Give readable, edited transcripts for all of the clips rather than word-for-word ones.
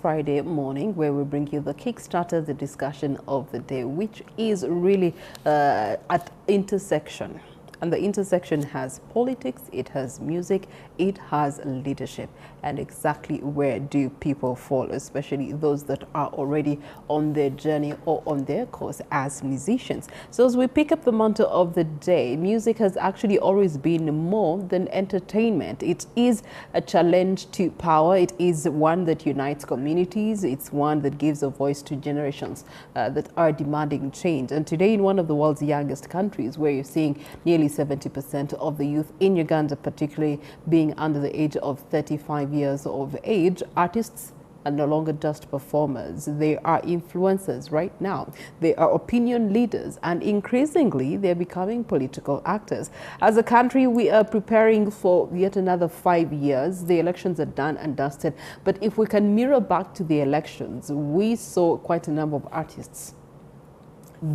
Friday morning, where we bring you the Kickstarter, the discussion of the day, which is really at intersection. And the intersection has politics, it has music, it has leadership. And exactly where do people fall, especially those that are already on their journey or on their course as musicians. So as we pick up the mantle of the day, music has actually always been more than entertainment. It is a challenge to power. It is one that unites communities. It's one that gives a voice to generations that are demanding change. And today, in one of the world's youngest countries, where you're seeing nearly 70% of the youth in Uganda, particularly being under the age of 35 years of age, artists are no longer just performers. They are influencers right now. They are opinion leaders, and increasingly they're becoming political actors. As a country, we are preparing for yet another 5 years. The elections are done and dusted. But if we can mirror back to the elections, we saw quite a number of artists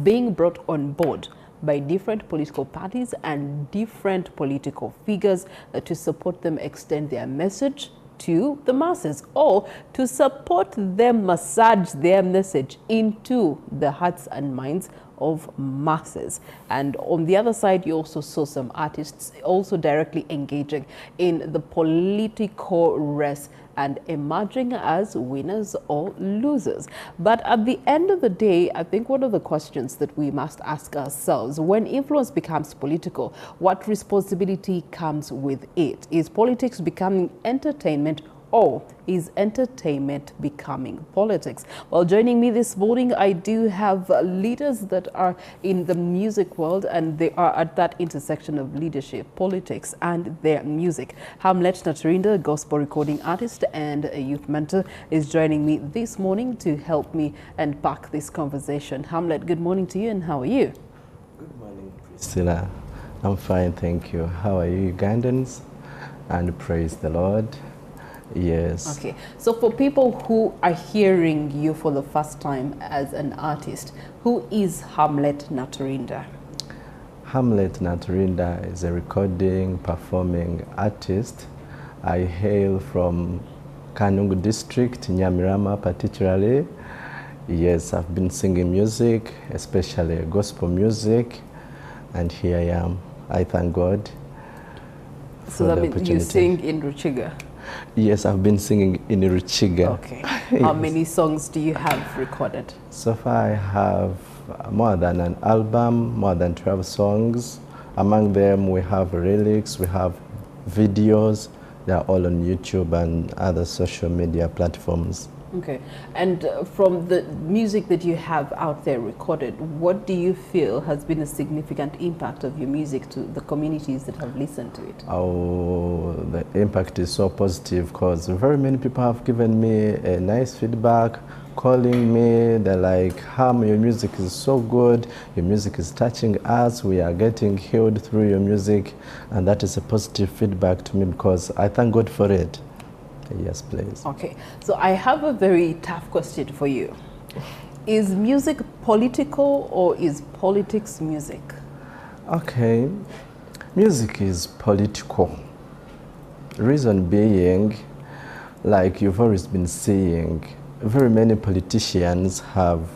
being brought on board by different political parties and different political figures to support them extend their message to the masses, or to support them massage their message into the hearts and minds of masses. And on the other side, you also saw some artists also directly engaging in the political race and emerging as winners or losers. But at the end of the day, I think one of the questions that we must ask ourselves, when influence becomes political, what responsibility comes with it? Is politics becoming entertainment, or is entertainment becoming politics? Well, joining me this morning, I do have leaders that are in the music world, and they are at that intersection of leadership, politics, and their music. Hamlet Naturinda, a gospel recording artist and a youth mentor, is joining me this morning to help me unpack this conversation. Hamlet, good morning to you, and how are you? Good morning, Priscilla. I'm fine, thank you. How are you, Ugandans? And praise the Lord. Yes. Okay, so for people who are hearing you for the first time as an artist, who is Hamlet Naturinda? Hamlet Naturinda is a recording, performing artist. I hail from Kanungu district, Nyamirama particularly. Yes, I've been singing music, especially gospel music, and here I am. I thank God. So that means you sing in Ruchiga? Yes, I've been singing in Ruchiga. Okay. How many songs do you have recorded? So far I have more than an album, more than 12 songs. Among them we have lyrics, we have videos. They are all on YouTube and other social media platforms. Okay. And from the music that you have out there recorded, what do you feel has been a significant impact of your music to the communities that have listened to it? Oh, the impact is so positive because very many people have given me a nice feedback, calling me. They're like, Ham, your music is so good. Your music is touching us. We are getting healed through your music. And that is a positive feedback to me because I thank God for it. Yes, please. Okay, so I have a very tough question for you. Is music political, or is politics music? Okay, music is political. Reason being, like you've always been saying, very many politicians have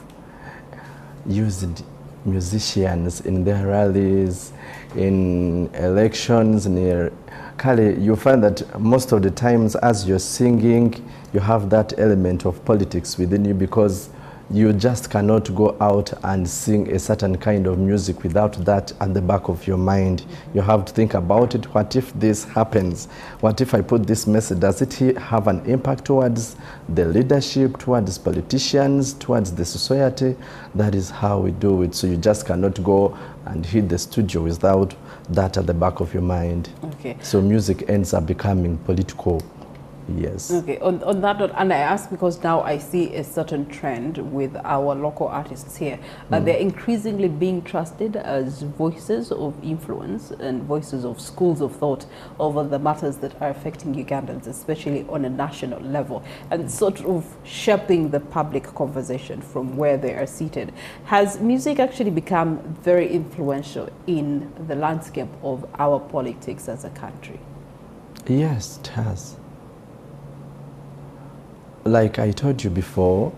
used musicians in their rallies, in elections, near Kali, you find that most of the times as you're singing, you have that element of politics within you because you just cannot go out and sing a certain kind of music without that at the back of your mind. You have to think about it. What if this happens? What if I put this message? Does it have an impact towards the leadership, towards politicians, towards the society? That is how we do it. So you just cannot go and hit the studio without that at the back of your mind. Okay. So music ends up becoming political. Yes. Okay, on that note, and I ask because now I see a certain trend with our local artists here. They're increasingly being trusted as voices of influence and voices of schools of thought over the matters that are affecting Ugandans, especially on a national level, and sort of shaping the public conversation from where they are seated. Has music actually become very influential in the landscape of our politics as a country? Yes, it has. like I told you before,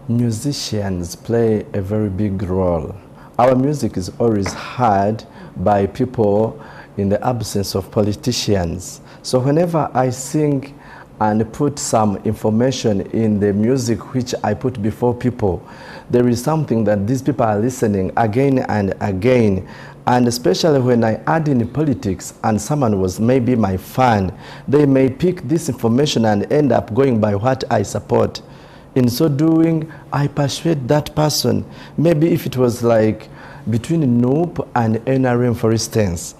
musicians play a very big role. Our music is always heard by people in the absence of politicians. So whenever I sing and put some information in the music which I put before people, there is something that these people are listening again and again. And especially when I add in politics and someone was maybe my fan, they may pick this information and end up going by what I support. In so doing, I persuade that person. Maybe if it was like between NOOP and NRM, for instance,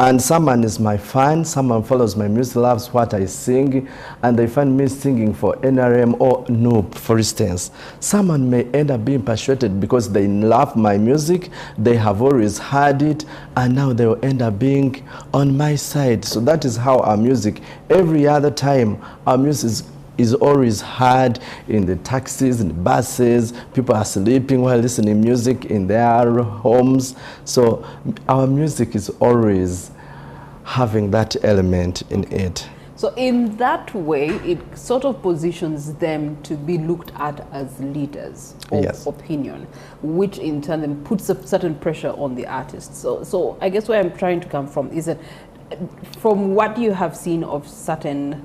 and someone is my fan, someone follows my music, loves what I sing, and they find me singing for NRM or NOOP, for instance, someone may end up being persuaded because they love my music, they have always heard it, and now they will end up being on my side. So that is how our music, every other time, our music is always heard in the taxis, in the buses. People are sleeping while listening music in their homes. So our music is always having that element in it. So in that way, it sort of positions them to be looked at as leaders of Yes. opinion, which in turn then puts a certain pressure on the artist. So I guess where I'm trying to come from is that from what you have seen of certain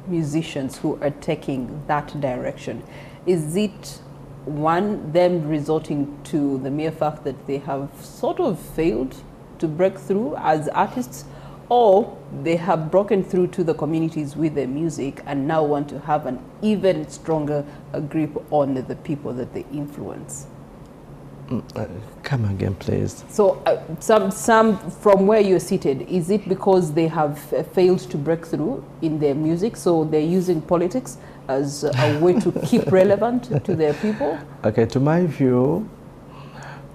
musicians who are taking that direction, is it one, them resorting to the mere fact that they have sort of failed to break through as artists, or they have broken through to the communities with their music and now want to have an even stronger grip on the people that they influence? Come again, please. So some from where you're seated, is it because they have failed to break through in their music, so they're using politics as a way to keep relevant to their people? Okay, to my view,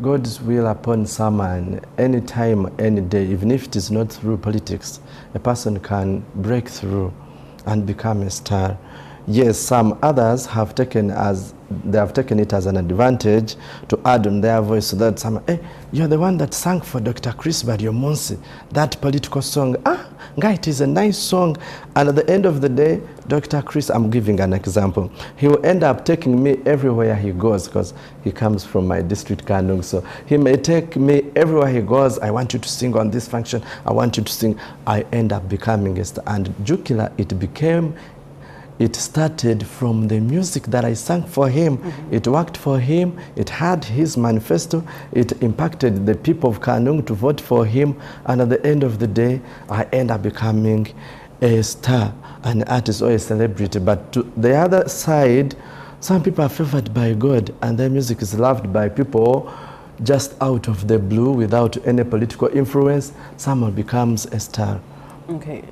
God's will upon someone, anytime, any day, even if it is not through politics, a person can break through and become a star. Yes, some others have taken it as an advantage to add on their voice, so that someone, hey, you're the one that sang for Dr. Chris Bariomonsi, that political song. Guy, it is a nice song. And at the end of the day, Dr. Chris, I'm giving an example, he will end up taking me everywhere he goes, because he comes from my district, Kanung. So he may take me everywhere he goes. I want you to sing on this function. I want you to sing. I end up becoming a star. And Jukila, it started from the music that I sang for him. Mm-hmm. It worked for him. It had his manifesto. It impacted the people of Kanung to vote for him. And at the end of the day, I end up becoming a star, an artist or a celebrity. But to the other side, some people are favored by God and their music is loved by people just out of the blue without any political influence. Someone becomes a star. Okay.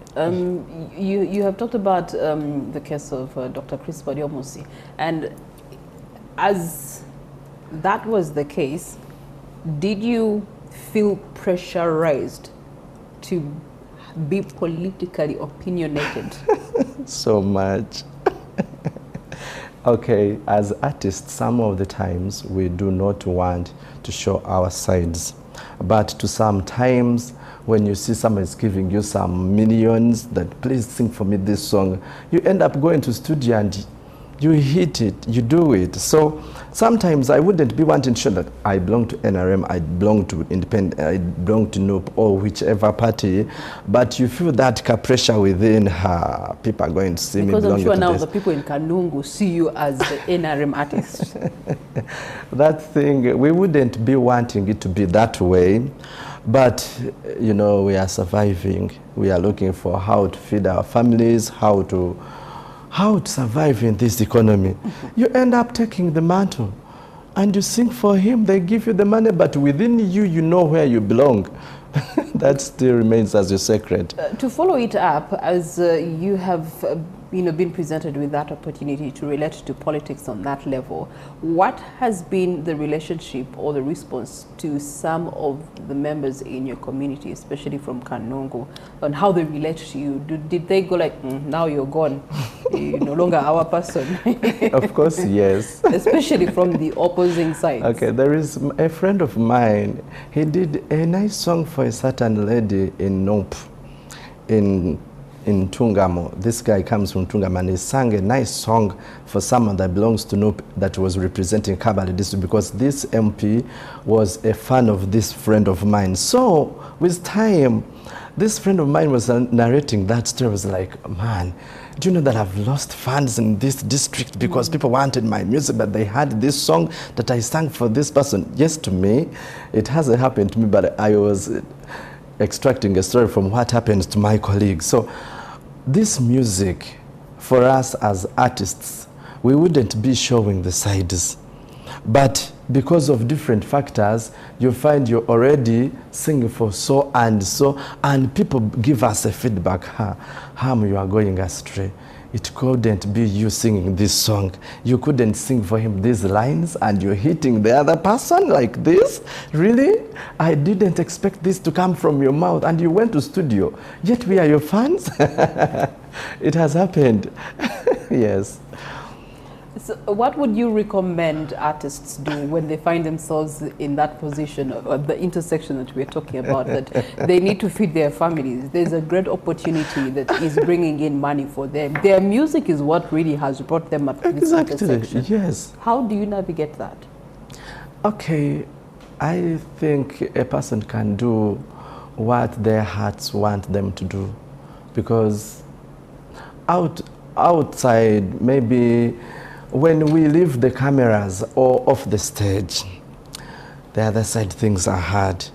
You have talked about the case of Dr. Chris Bariomonsi, and as that was the case, did you feel pressurized to be politically opinionated? So much. Okay, as artists, some of the times we do not want to show our sides, but to sometimes when you see someone is giving you some millions that please sing for me this song, you end up going to studio and you hit it, you do it. So sometimes I wouldn't be wanting to show that I belong to NRM, I belong to Independent, I belong to NOOP or whichever party, but you feel that pressure within her. People are going to see because me belonging to I'm sure now this. the people in Kanungu see you as the NRM artist. That thing, we wouldn't be wanting it to be that way. But, you know, we are surviving. We are looking for how to feed our families, how to survive in this economy. Mm-hmm. You end up taking the mantle and you sing for him. They give you the money, but within you, you know where you belong. That still remains as your secret. To follow it up, as you have been presented with that opportunity to relate to politics on that level, what has been the relationship or the response to some of the members in your community, especially from Kanungu, on how they relate to you? Did they go like, now you're gone, you're no longer our person? Of course, yes. Especially from the opposing side. Okay, there is a friend of mine. He did a nice song for a certain lady in NOOP, in in Tungamo. This guy comes from Tungamo, and he sang a nice song for someone that belongs to Nupe that was representing Kabale district, because this MP was a fan of this friend of mine. So with time, this friend of mine was narrating that story. I was like, man, do you know that I've lost fans in this district because people wanted my music, but they had this song that I sang for this person. Yes, to me, it hasn't happened to me, but I was extracting a story from what happened to my colleagues. So this music, for us as artists, we wouldn't be showing the sides. But because of different factors, you find you're already singing for so, and people give us a feedback, Ham, you are going astray. It couldn't be you singing this song. You couldn't sing for him these lines, and you're hitting the other person like this? Really? I didn't expect this to come from your mouth, and you went to studio, yet we are your fans? It has happened. Yes. So what would you recommend artists do when they find themselves in that position, or the intersection that we're talking about, that they need to feed their families? There's a great opportunity that is bringing in money for them. Their music is what really has brought them at this intersection. Yes. How do you navigate that? Okay, I think a person can do what their hearts want them to do, because outside, maybe when we leave the cameras or off the stage, the other side things are hard.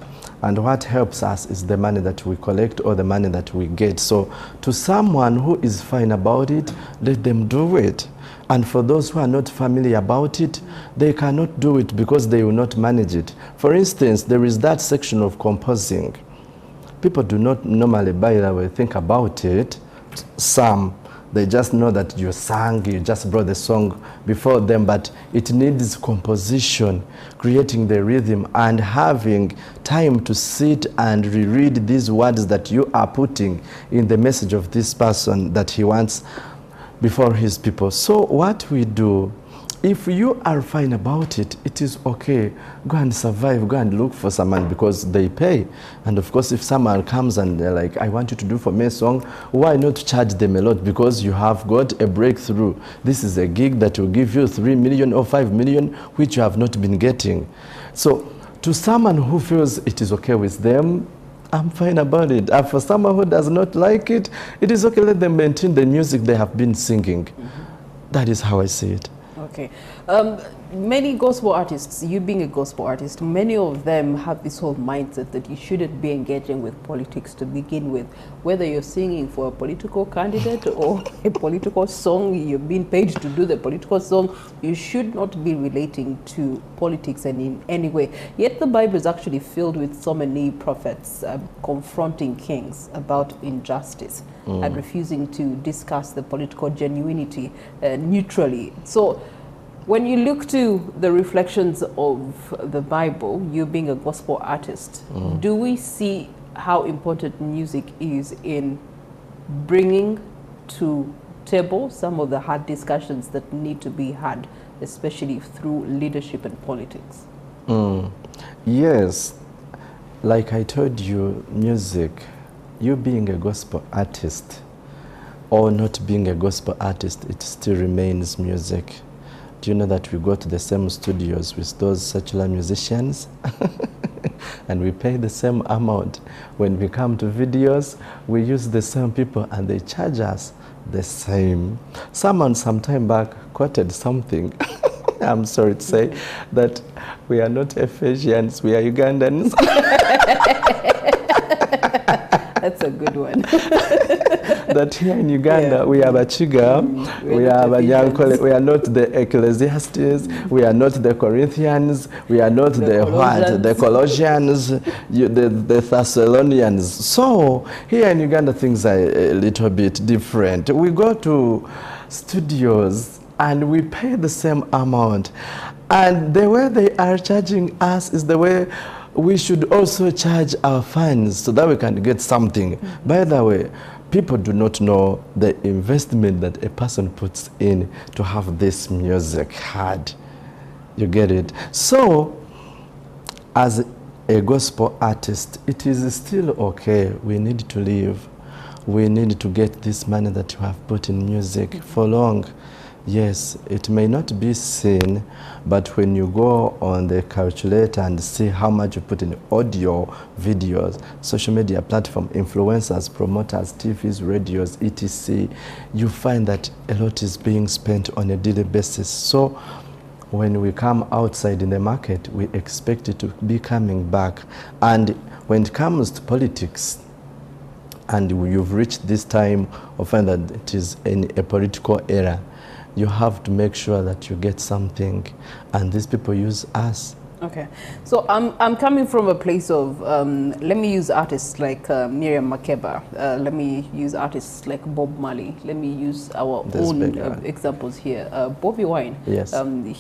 And what helps us is the money that we collect or the money that we get. So to someone who is fine about it, let them do it. And for those who are not familiar about it, they cannot do it because they will not manage it. For instance, there is that section of composing. People do not normally, by the way, think about it. Some, they just know that you sang, you just brought the song before them, but it needs composition, creating the rhythm, and having time to sit and reread these words that you are putting in the message of this person that he wants before his people. So what we do, if you are fine about it, it is okay. Go and survive, go and look for someone, because they pay. And of course, if someone comes and they're like, I want you to do for me a song, why not charge them a lot? Because you have got a breakthrough. This is a gig that will give you 3 million or 5 million, which you have not been getting. So to someone who feels it is okay with them, I'm fine about it. And for someone who does not like it, it is okay. Let them maintain the music they have been singing. That is how I see it. Okay. Many gospel artists, you being a gospel artist, many of them have this whole mindset that you shouldn't be engaging with politics to begin with. Whether you're singing for a political candidate or a political song, you're being paid to do the political song, you should not be relating to politics in any way. Yet the Bible is actually filled with so many prophets confronting kings about injustice and refusing to discuss the political genuinity neutrally. So when you look to the reflections of the Bible, you being a gospel artist, do we see how important music is in bringing to table some of the hard discussions that need to be had, especially through leadership and politics? Yes, like I told you, music, you being a gospel artist or not being a gospel artist, it still remains music. Do you know that we go to the same studios with those secular musicians? And we pay the same amount. When we come to videos, we use the same people and they charge us the same. Someone some time back quoted something. I'm sorry to say that we are not Ephesians, we are Ugandans. That's a good one. That here in Uganda, we have a Chiga, we have a Yankole, we are not the Ecclesiastes, we are not the Corinthians, we are not the what? The Colossians, the Thessalonians. So here in Uganda, things are a little bit different. We go to studios and we pay the same amount. And the way they are charging us is the way we should also charge our fans so that we can get something. By the way, people do not know the investment that a person puts in to have this music heard. You get it? So, as a gospel artist, it is still okay. We need to live. we need to get this money that you have put in music for long. Yes, it may not be seen, but when you go on the calculator and see how much you put in audio, videos, social media platform, influencers, promoters, TVs, radios, etc., you find that a lot is being spent on a daily basis. So when we come outside in the market, we expect it to be coming back. And when it comes to politics, and you've reached this time of find that it is in a political era, you have to make sure that you get something, and these people use us. Okay, so I'm coming from a place of, let me use artists like Miriam Makeba, let me use artists like Bob Marley, let me use our own examples here. Bobby Wine, yes.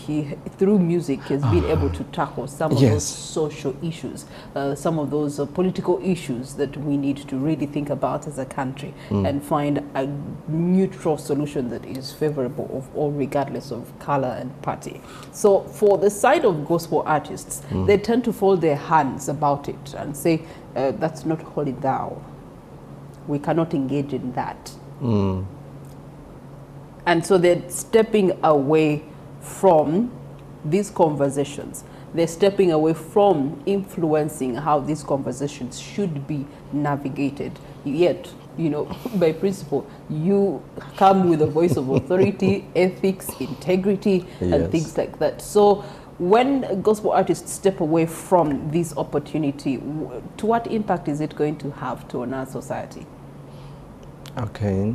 He, through music, has been able to tackle some of those social issues, some of those political issues that we need to really think about as a country and find a neutral solution that is favorable of all, regardless of color and party. So for the side of gospel artists, they tend to fold their hands about it and say, that's not holy thou. We cannot engage in that. And so they're stepping away from these conversations. They're stepping away from influencing how these conversations should be navigated. Yet, you know, by principle, you come with a voice of authority, ethics, integrity, and things like that. So when gospel artists step away from this opportunity, to what impact is it going to have to our society? Okay.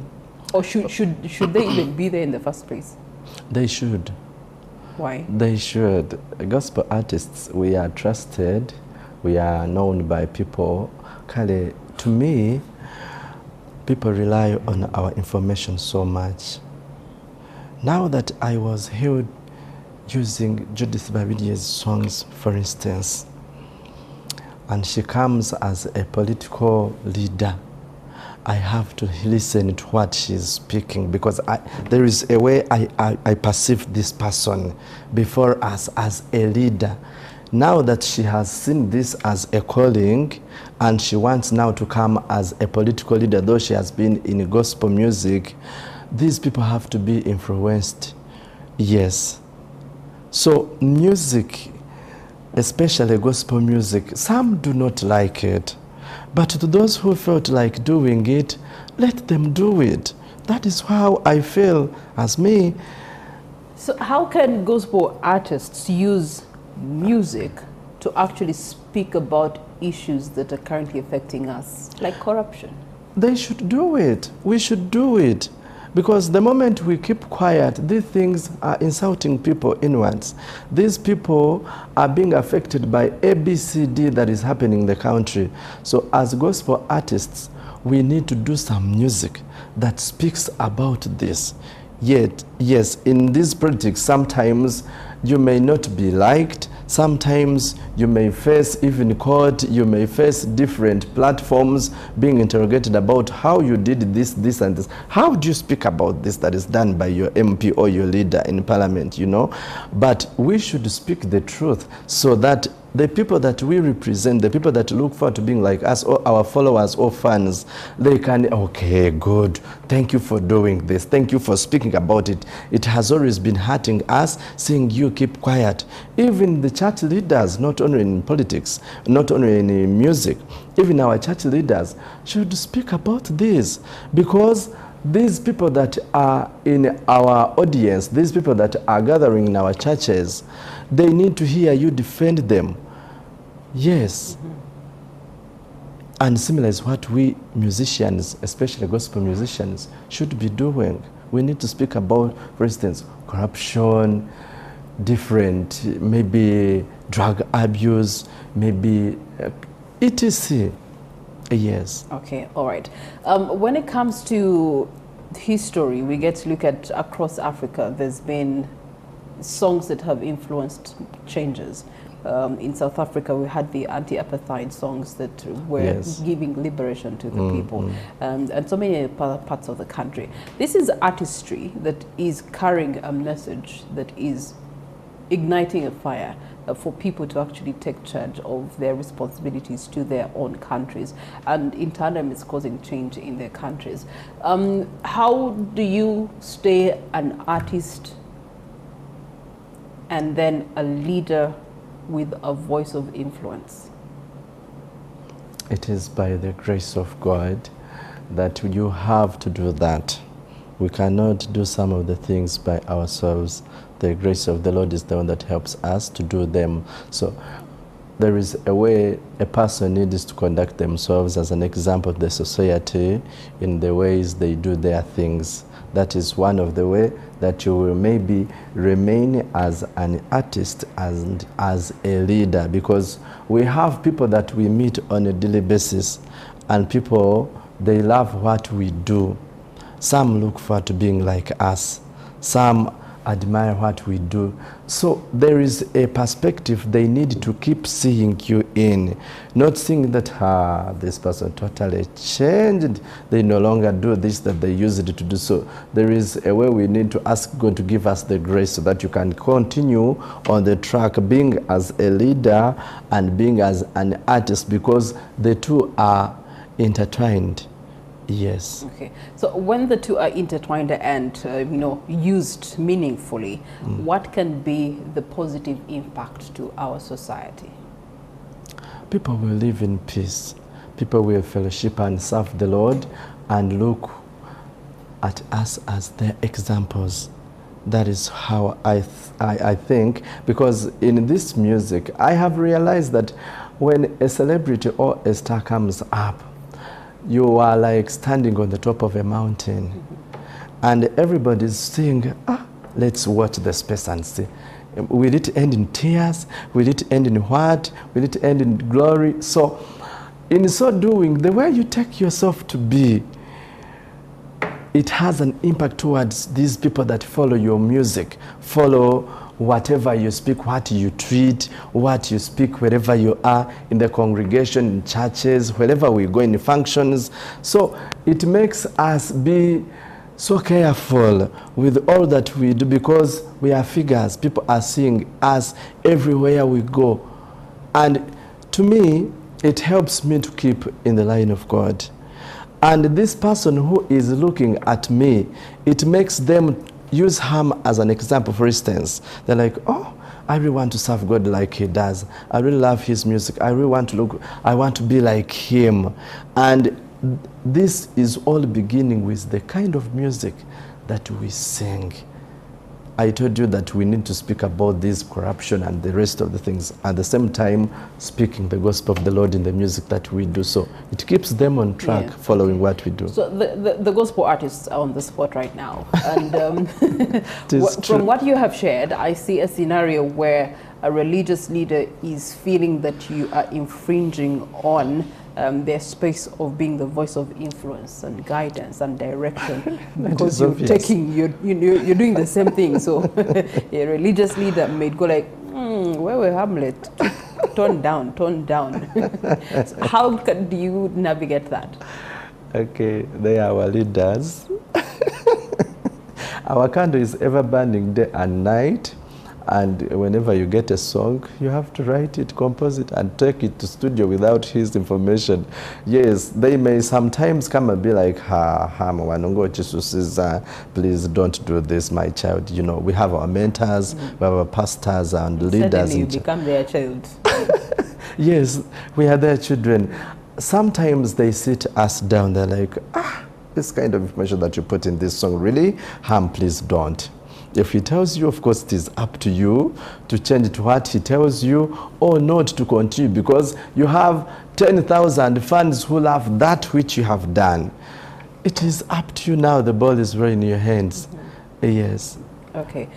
Or should they even be there in the first place? They should. Why? They should. Gospel artists, we are trusted, we are known by people. Kale, to me, people rely on our information so much. Now that I was healed using Judith Babidia's songs, for instance, and she comes as a political leader, I have to listen to what she's speaking, because there is a way I perceive this person before us as a leader. Now that she has seen this as a calling and she wants now to come as a political leader, though she has been in gospel music, these people have to be influenced. Yes. So music, especially gospel music, some do not like it. But to those who felt like doing it, let them do it. That is how I feel as me. So how can gospel artists use music to actually speak about issues that are currently affecting us, like corruption? They should do it. We should do it. Because the moment we keep quiet, these things are insulting people inwards. These people are being affected by ABCD that is happening in the country. So as gospel artists, we need to do some music that speaks about this. Yet, yes, in this politics, sometimes you may not be liked. Sometimes you may face even court, you may face different platforms being interrogated about how you did this, this, and this. How do you speak about this that is done by your MP or your leader in parliament, you know? But we should speak the truth so that the people that we represent, the people that look forward to being like us, or our followers or fans, they can, okay, good, thank you for doing this, thank you for speaking about it. It has always been hurting us, seeing you keep quiet. Even the church leaders, not only in politics, not only in music, even our church leaders should speak about this, because these people that are in our audience, these people that are gathering in our churches, they need to hear you defend them. Yes. And similar is what we musicians, especially gospel musicians, should be doing. We need to speak about, for instance, corruption, different, maybe drug abuse, maybe etc. Yes. Okay, all right. When it comes to history, we get to look at across Africa, there's been songs that have influenced changes. In South Africa, we had the anti-apartheid songs that were giving liberation to the people, and so many other parts of the country. This is artistry that is carrying a message that is igniting a fire for people to actually take charge of their responsibilities to their own countries, and in tandem it's causing change in their countries. How do you stay an artist and then a leader with a voice of influence? It is by the grace of God that you have to do that. We cannot do some of the things by ourselves. The grace of the Lord is the one that helps us to do them. So there is a way a person needs to conduct themselves as an example of the society in the ways they do their things. That is one of the ways that you will maybe remain as an artist and as a leader, because we have people that we meet on a daily basis, and people, they love what we do. Some look forward to being like us. Some admire what we do. So there is a perspective they need to keep seeing you in, not seeing that this person totally changed, they no longer do this that they used to do. So there is a way we need to ask God to give us the grace so that you can continue on the track being as a leader and being as an artist, because the two are intertwined. Yes. Okay. So when the two are intertwined and used meaningfully, what can be the positive impact to our society? People will live in peace. People will fellowship and serve the Lord and look at us as their examples. That is how I think, because in this music, I have realized that when a celebrity or a star comes up, you are like standing on the top of a mountain, and everybody's saying, let's watch the space and see. Will it end in tears? Will it end in what? Will it end in glory? So in so doing, the way you take yourself to be, it has an impact towards these people that follow your music, follow whatever you speak, what you treat, what you speak wherever you are, in the congregation, in churches, wherever we go, in functions. So it makes us be so careful with all that we do, because we are figures. People are seeing us everywhere we go. And to me, it helps me to keep in the line of God. And this person who is looking at me, it makes them use him as an example. For instance, they're like, oh, I really want to serve God like he does. I really love his music. I really want to I want to be like him. And this is all beginning with the kind of music that we sing. I told you that we need to speak about this corruption and the rest of the things, at the same time speaking the gospel of the Lord in the music that we do. So it keeps them on track, following what we do. So the gospel artists are on the spot right now. And from what you have shared, I see a scenario where a religious leader is feeling that you are infringing on their space of being the voice of influence and guidance and direction, because you're doing the same thing. So a religious leader may go like, where were Hamlet? Tone down. So how do you navigate that? Okay, they are our leaders. Our candle is ever burning day and night. And whenever you get a song, you have to write it, compose it, and take it to studio without his information. Yes, they may sometimes come and be like, please don't do this, my child. You know, we have our mentors, we have our pastors and leaders. Suddenly you become their child. Yes, we are their children. Sometimes they sit us down, they're like, this kind of information that you put in this song, really? Please don't. If he tells you, of course, it is up to you to change it to what he tells you, or not to continue, because you have 10,000 fans who love that which you have done. It is up to you now. The ball is right in your hands. Yes. Okay.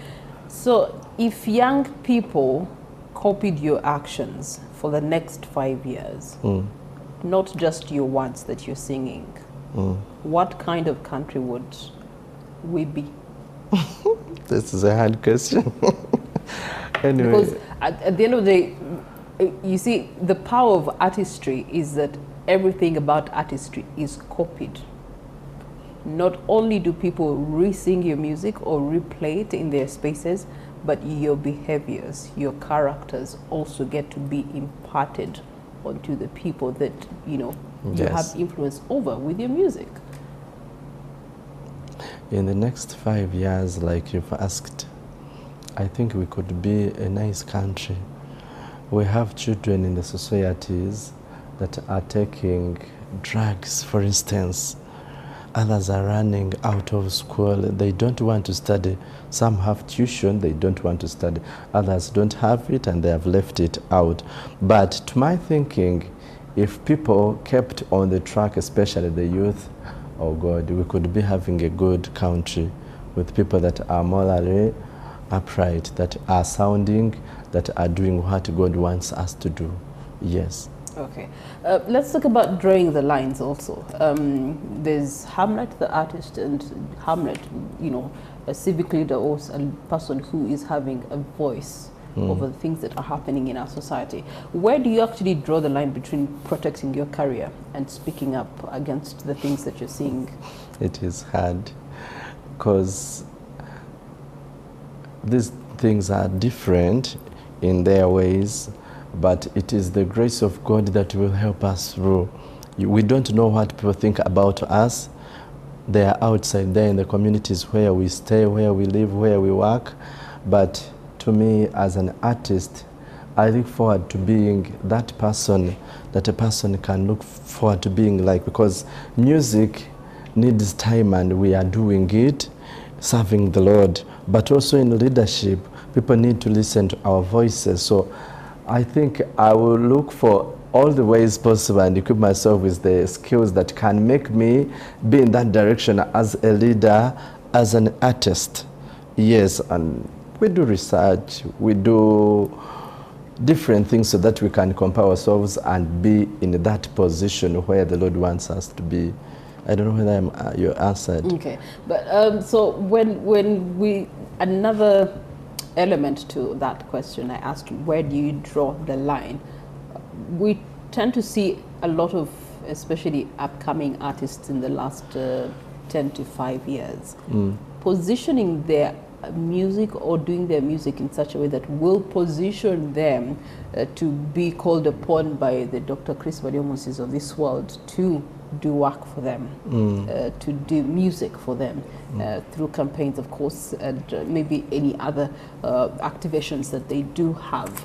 So if young people copied your actions for the next 5 years, not just your words that you're singing, what kind of country would we be? This is a hard question. Anyway. Because at the end of the day, you see, the power of artistry is that everything about artistry is copied. Not only do people re-sing your music or replay it in their spaces, but your behaviors, your characters also get to be imparted onto the people that, you know, you Yes. have influence over with your music. In the next 5 years, like you've asked, I think we could be a nice country. We have children in the societies that are taking drugs, for instance. Others are running out of school. They don't want to study. Some have tuition, they don't want to study. Others don't have it and they have left it out. But to my thinking, if people kept on the track, especially the youth, oh God, we could be having a good country with people that are morally upright, that are sounding, that are doing what God wants us to do. Yes. Okay. Let's talk about drawing the lines also. There's Hamlet, the artist, and Hamlet, you know, a civic leader or a person who is having a voice over the things that are happening in our society. Where do you actually draw the line between protecting your career and speaking up against the things that you're seeing? It is hard because these things are different in their ways, but it is the grace of God that will help us through. We don't know what people think about us. They are outside there in the communities where we stay, where we live, where we work. But to me, as an artist, I look forward to being that person that a person can look forward to being like, because music needs time and we are doing it, serving the Lord. But also in leadership, people need to listen to our voices. So I think I will look for all the ways possible and equip myself with the skills that can make me be in that direction as a leader, as an artist. Yes, and we do research, we do different things so that we can compare ourselves and be in that position where the Lord wants us to be. I don't know whether you answered. Okay, but so when we, another element to that question, I asked, where do you draw the line? We tend to see a lot of, especially upcoming artists in the last 10 to 5 years, positioning their music or doing their music in such a way that will position them to be called upon by the Dr. Chris Bariomusis of this world to do work for them, to do music for them, through campaigns, of course, and maybe any other activations that they do have.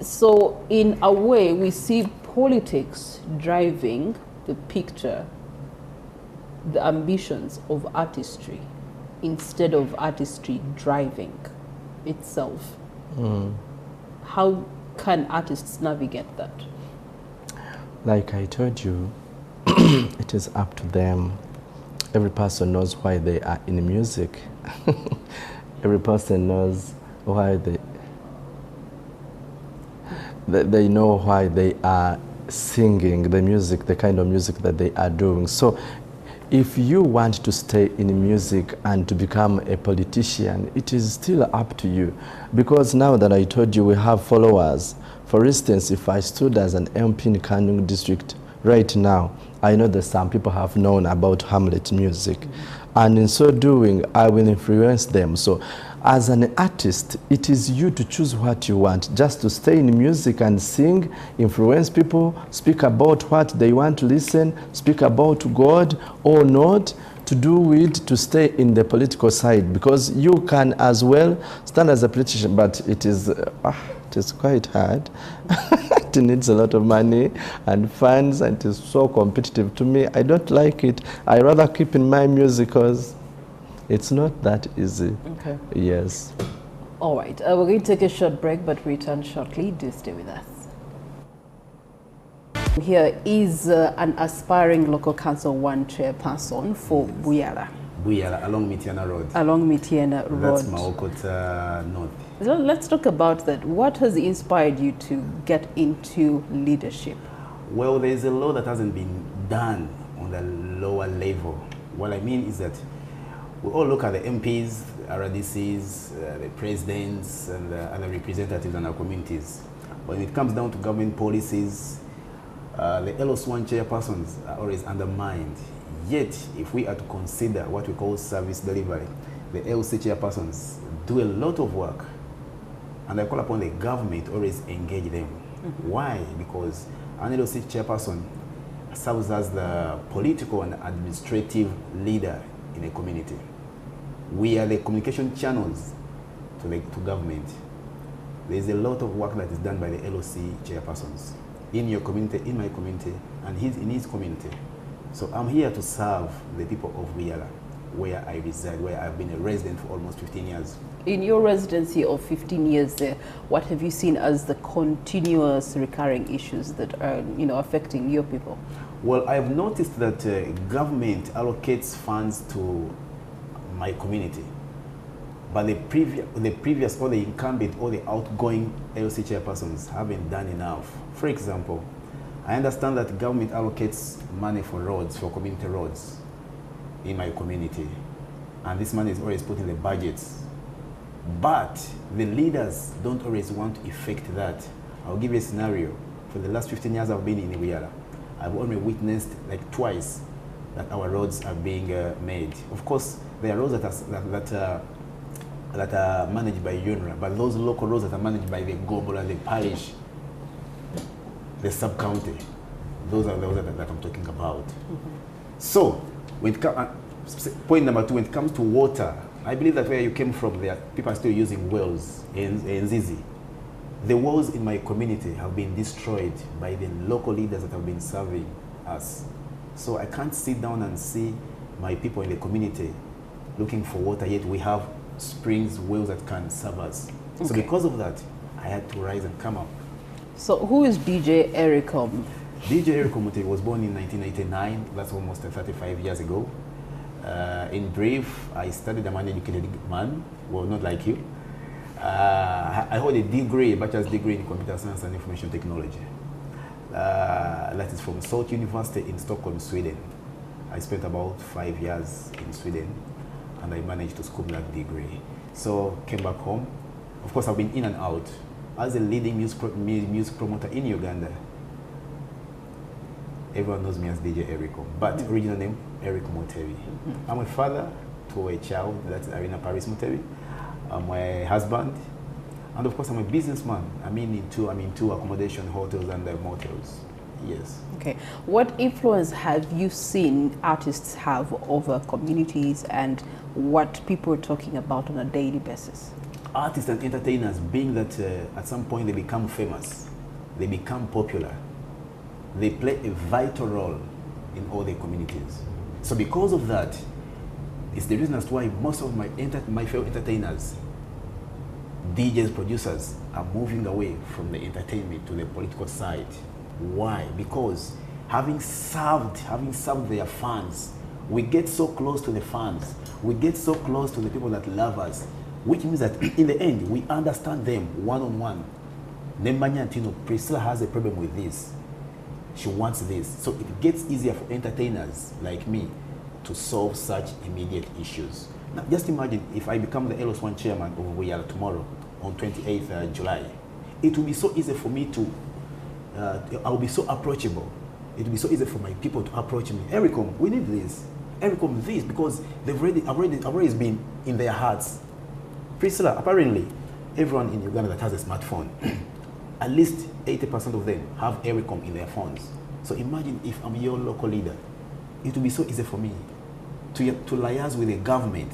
So in a way, we see politics driving the picture, the ambitions of artistry, instead of artistry driving itself. How can artists navigate that? Like I told you, it is up to them. Every person knows why they are in music. Every person knows why they know why they are singing the music, the kind of music that they are doing. So if you want to stay in music and to become a politician, it is still up to you. Because now that I told you we have followers, for instance, if I stood as an MP in Kanu district right now, I know that some people have known about Hamlet music. And in so doing, I will influence them. So as an artist, it is you to choose what you want, just to stay in music and sing, influence people, speak about what they want to listen, speak about God or not, to do it, to stay in the political side, because you can as well stand as a politician, but it is quite hard. It needs a lot of money and funds, and it is so competitive. To me, I don't like it. I rather keep in my music because it's not that easy. Okay. Yes. All right. We're going to take a short break, but return shortly. Do stay with us. Here is an aspiring local council 1 chairperson for Buyala. Buyala, along Mitiana Road. Along Mitiana Road. That's Maokota North. So let's talk about that. What has inspired you to get into leadership? Well, there's a lot that hasn't been done on the lower level. What I mean is that we all look at the MPs, RDCs, the presidents, and the other representatives in our communities. When it comes down to government policies, the LOS1 chairpersons are always undermined. Yet, if we are to consider what we call service delivery, the LC chairpersons do a lot of work, and I call upon the government to always engage them. Why? Because an LC chairperson serves as the political and administrative leader in a community. We are the communication channels to government. There is a lot of work that is done by the LOC chairpersons in your community, in my community, and in his community. So I'm here to serve the people of Buyala, where I reside, where I've been a resident for almost 15 years. In your residency of 15 years there, what have you seen as the continuous recurring issues that are, affecting your people? Well, I've noticed that government allocates funds to my community, but the previous or the incumbent or the outgoing LC chairpersons haven't done enough. For example, I understand that government allocates money for roads, for community roads in my community, and this money is always put in the budgets. But the leaders don't always want to effect that. I'll give you a scenario. For the last 15 years I've been in Buyala, I've only witnessed like twice that our roads are being made. Of course, there are roads that are managed by UNRA, but those local roads that are managed by the Gobola, the parish, the sub-county, those are those that I'm talking about. So, point number 2, when it comes to water, I believe that where you came from, there people are still using wells in Zizi. The wells in my community have been destroyed by the local leaders that have been serving us. So I can't sit down and see my people in the community looking for water, yet we have springs, wells that can serve us. Okay. So because of that, I had to rise and come up. So who is DJ Ericom? DJ Ericom was born in 1989, that's almost 35 years ago. In brief, I studied. I'm an educated man, well, not like you. I hold a degree, bachelor's degree in computer science and information technology. That is from Salt University in Stockholm, Sweden. I spent about 5 years in Sweden, and I managed to scoop that degree. So came back home. Of course, I've been in and out. As a leading music promoter in Uganda, everyone knows me as DJ Ericom, but original name, Eric Mutebi. I'm a father to a child, that's Arena Paris Mutebi. I'm a husband, and of course I'm a businessman. I'm into accommodation, hotels and motels. Yes. Okay. What influence have you seen artists have over communities, and what people are talking about on a daily basis? Artists and entertainers, being that at some point they become famous, they become popular, they play a vital role in all their communities. So because of that, it's the reason as to why most of my fellow entertainers, DJs, producers, are moving away from the entertainment to the political side. Why? Because having served their fans, we get so close to the fans, we get so close to the people that love us, which means that in the end, we understand them one-on-one. Nembanyantino, Priscilla has a problem with this. She wants this. So it gets easier for entertainers like me to solve such immediate issues. Now, just imagine if I become the LS1 chairman of Buyala tomorrow on 28th July. It will be so easy for me to, I will be so approachable. It will be so easy for my people to approach me. Ericom, we need this. Ericom, this, because I've already been in their hearts. Priscilla, apparently, everyone in Uganda that has a smartphone, at least 80% of them have Ericom in their phones. So imagine if I'm your local leader, it will be so easy for me to liaise with the government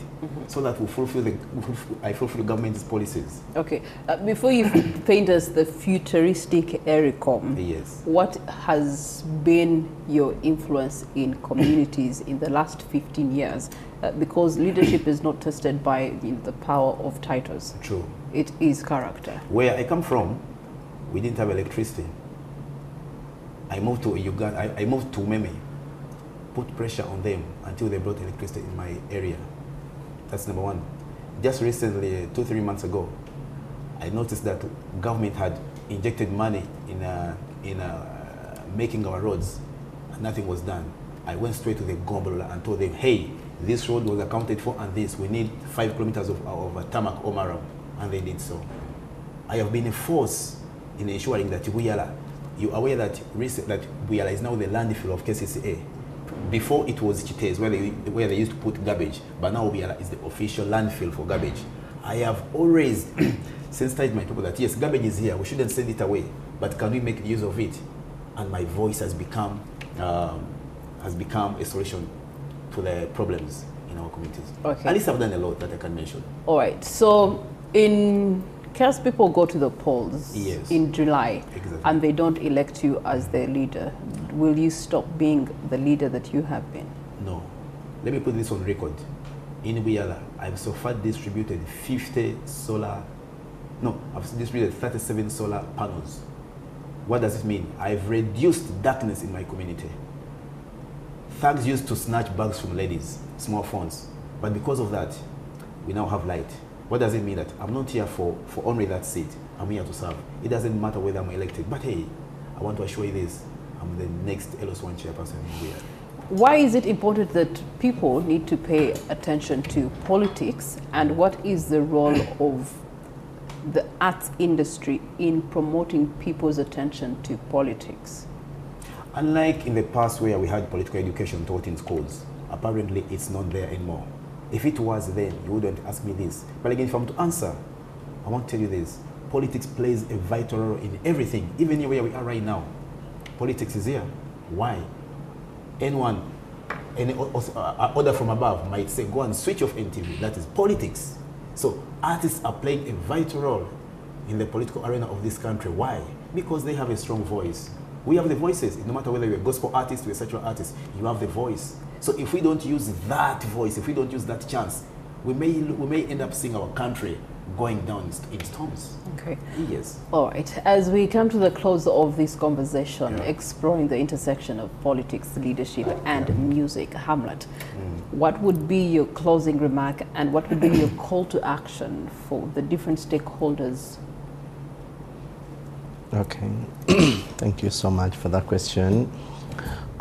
so that I fulfill the government's policies. Okay, before you paint us the futuristic Ericom, yes, what has been your influence in communities in the last 15 years? Because leadership is not tested by the power of titles. True. It is character. Where I come from, we didn't have electricity. I moved to Uganda, I moved to Meme, put pressure on them until they brought electricity in my area. That's number one. Just recently, 2-3 months ago, I noticed that government had injected money in making our roads, and nothing was done. I went straight to the Gombola and told them, hey, this road was accounted for and this, we need 5 kilometers of tarmac all around, and they did so. I have been a force in ensuring that Buyala, you're aware that Buyala is now the landfill of KCCA. Before it was Chitez, where they used to put garbage, but now Wiyala is the official landfill for garbage. I have always sensitized my people that yes, garbage is here, we shouldn't send it away, but can we make use of it? And my voice has become a solution to the problems in our communities. Okay. At least I've done a lot that I can mention. All right. So in case people go to the polls in July and they don't elect you as their leader, will you stop being the leader that you have been? No. Let me put this on record. In Wiyala, I've so far distributed 50 solar, no, I've distributed 37 solar panels. What does it mean? I've reduced darkness in my community. Thugs used to snatch bags from ladies, small phones. But because of that, we now have light. What does it mean? That I'm not here for only that seat. I'm here to serve. It doesn't matter whether I'm elected. But hey, I want to assure you this. I'm the next LS1 chairperson in Wiyala. Why is it important that people need to pay attention to politics, and what is the role of the arts industry in promoting people's attention to politics? Unlike in the past where we had political education taught in schools, apparently it's not there anymore. If it was then, you wouldn't ask me this. But again, if I'm to answer, I want to tell you this. Politics plays a vital role in everything, even where we are right now. Politics is here. Why? Anyone, any order from above might say, go and switch off NTV. That is politics. So artists are playing a vital role in the political arena of this country. Why? Because they have a strong voice. We have the voices. No matter whether you're a gospel artist or a secular artist, you have the voice. So if we don't use that voice, if we don't use that chance, we may end up seeing our country going down in storms. Okay. Yes. All right. As we come to the close of this conversation, exploring the intersection of politics, leadership, and music, Hamlet, what would be your closing remark, and what would be your call to action for the different stakeholders? Okay. Thank you so much for that question.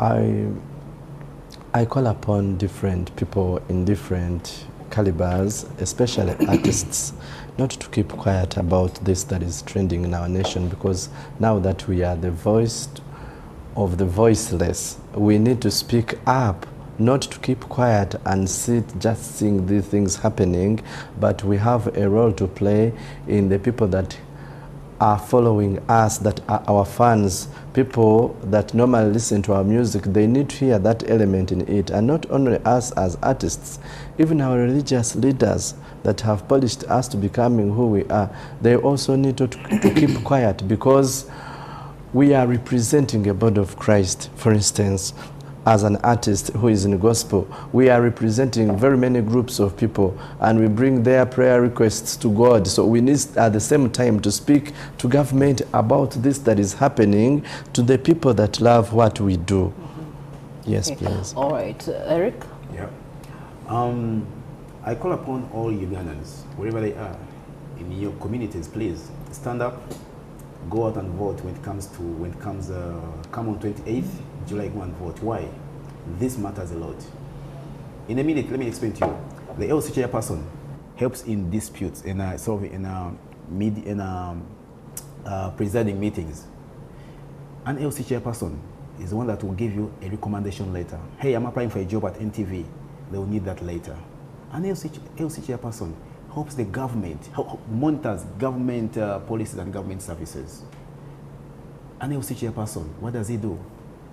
I call upon different people in different calibers, especially artists, not to keep quiet about this that is trending in our nation, because now that we are the voice of the voiceless, we need to speak up, not to keep quiet and sit just seeing these things happening, but we have a role to play in the people that are following us, that are our fans, people that normally listen to our music. They need to hear that element in it, and not only us as artists, even our religious leaders that have polished us to becoming who we are, they also need to keep quiet, because we are representing a body of Christ. For instance, as an artist who is in the gospel, we are representing very many groups of people, and we bring their prayer requests to God. So we need at the same time to speak to government about this that is happening, to the people that love what we do. Yes, okay. Please. All right. Eric? Yeah. I call upon all Ugandans, wherever they are, in your communities, please stand up, go out and vote come on 28th July, go and vote. Why? This matters a lot. In a minute, let me explain to you. The LC chairperson helps in disputes and presiding meetings. An LC chairperson is the one that will give you a recommendation letter. Hey, I'm applying for a job at NTV. They will need that later. An LC chairperson helps the government, monitors government policies and government services. An LC chairperson, what does he do?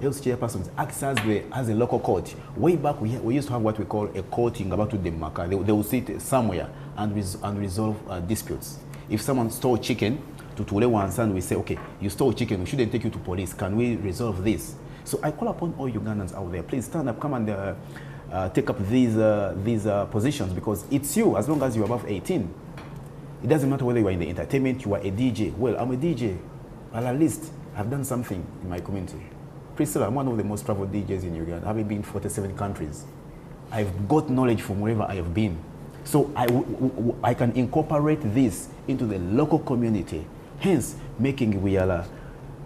LC chairperson acts as a local court. Way back, we used to have what we call a court in Gabatu de Maka. They will sit somewhere and resolve disputes. If someone stole chicken, to Tulewa and San, we say, okay, you stole chicken, we shouldn't take you to police. Can we resolve this? So I call upon all Ugandans out there, please stand up, come and take up these positions, because it's you, as long as you're above 18. It doesn't matter whether you are in the entertainment, you are a DJ. Well, I'm a DJ. Well, at least I've done something in my community. Priscilla, I'm one of the most traveled DJs in Uganda, having been in 47 countries. I've got knowledge from wherever I have been. So I can incorporate this into the local community, hence making Wiyala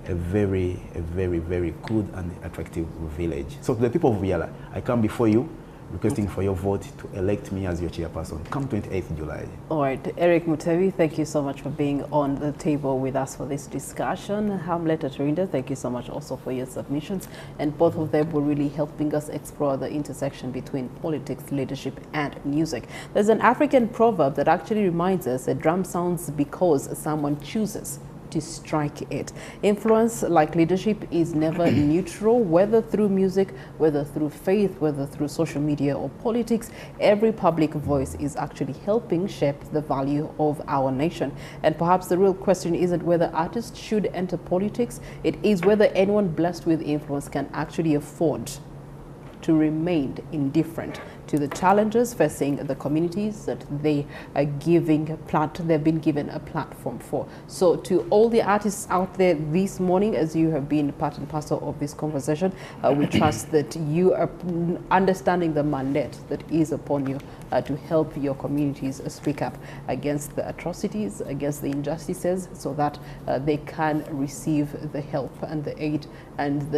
a very, very good and attractive village. So to the people of Wiyala, I come before you requesting for your vote to elect me as your chairperson come 28th July. All right, Eric Mutebi, thank you so much for being on the table with us for this discussion. Hamlet Atrinda, thank you so much also for your submissions. And both of them were really helping us explore the intersection between politics, leadership, and music. There's an African proverb that actually reminds us a drum sounds because someone chooses to strike it. Influence, like leadership, is never neutral, whether through music, whether through faith, whether through social media or politics. Every public voice is actually helping shape the value of our nation. And perhaps the real question isn't whether artists should enter politics, it is whether anyone blessed with influence can actually afford to remain indifferent to the challenges facing the communities that they are they've been given a platform for. So to all the artists out there this morning, as you have been part and parcel of this conversation, we trust that you are understanding the mandate that is upon you to help your communities speak up against the atrocities, against the injustices, so that they can receive the help and the aid and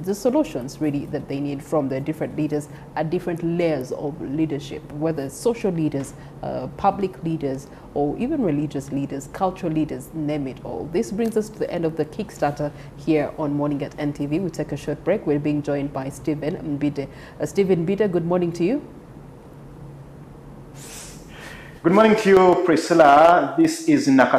the solutions really that they need from the different leaders at different layers of leadership, whether social leaders, public leaders, or even religious leaders, cultural leaders, name it all. This brings us to the end of the Kickstarter here on Morning at NTV. We take a short break. We're being joined by Stephen Mbide. Stephen Mbide, good morning to you. Good morning to you, Priscilla. This is Naka.